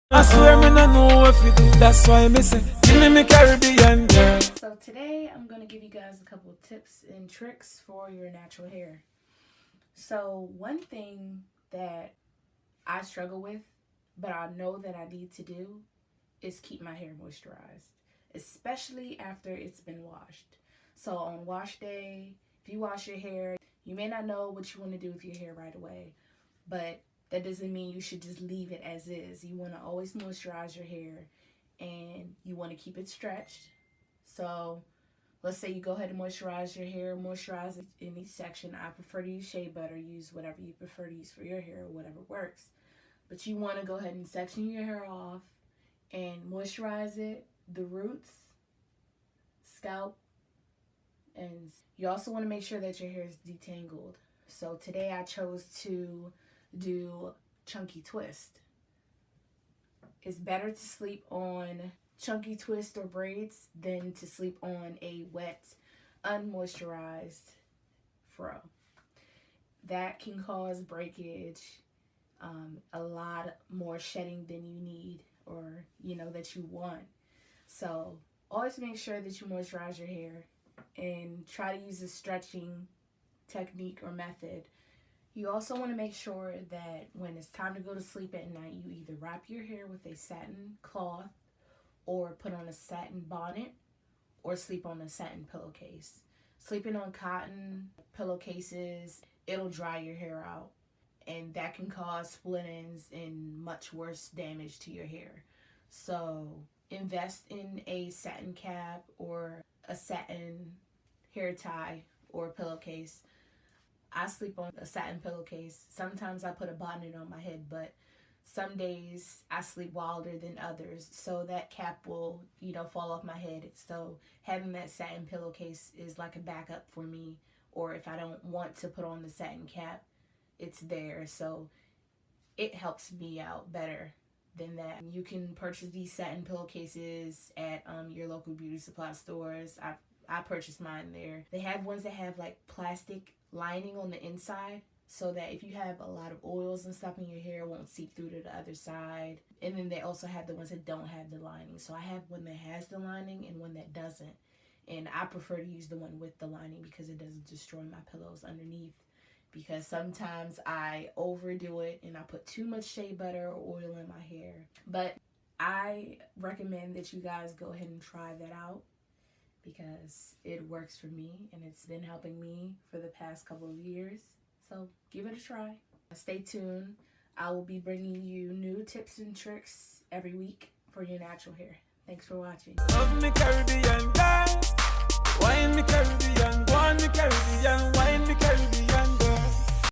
I swear me no know if you do, that's why I miss it. Give me Caribbean girl. So today I'm going to give you guys a couple of tips and tricks for your natural hair. So one thing that I struggle with, but I know that I need to do, is keep my hair moisturized, especially after it's been washed. So on wash day, if you wash your hair, you may not know what you want to do with your hair right away, but that doesn't mean you should just leave it as is. You want to always moisturize your hair and you want to keep it stretched. So let's say you go ahead and moisturize your hair, moisturize it in each section. I prefer to use shea butter, use whatever you prefer to use for your hair, whatever works. But you want to go ahead and section your hair off and moisturize it, the roots, scalp, and you also want to make sure that your hair is detangled. So today I chose to do chunky twist. It's better to sleep on chunky twist or braids than to sleep on a wet, unmoisturized fro. That can cause breakage, a lot more shedding than you need or that you want. So always make sure that you moisturize your hair and try to use a stretching technique or method. You also want to make sure that when it's time to go to sleep at night, you either wrap your hair with a satin cloth or put on a satin bonnet or sleep on a satin pillowcase. Sleeping on cotton pillowcases, it'll dry your hair out, and that can cause split ends and much worse damage to your hair. So invest in a satin cap or a satin hair tie or pillowcase. I sleep on a satin pillowcase. Sometimes I put a bonnet on my head, but some days I sleep wilder than others, so that cap will, fall off my head. So having that satin pillowcase is like a backup for me, or if I don't want to put on the satin cap, it's there. So it helps me out better than that. You can purchase these satin pillowcases at your local beauty supply stores. I purchased mine there. They have ones that have like plastic lining on the inside, so that if you have a lot of oils and stuff in your hair, it won't seep through to the other side. And then they also have the ones that don't have the lining. So I have one that has the lining and one that doesn't. And I prefer to use the one with the lining because it doesn't destroy my pillows underneath. Because sometimes I overdo it and I put too much shea butter or oil in my hair. But I recommend that you guys go ahead and try that out, because it works for me and it's been helping me for the past couple of years. So give it a try. Stay tuned. I will be bringing you new tips and tricks every week for your natural hair. Thanks for watching. Love me Caribbean girl.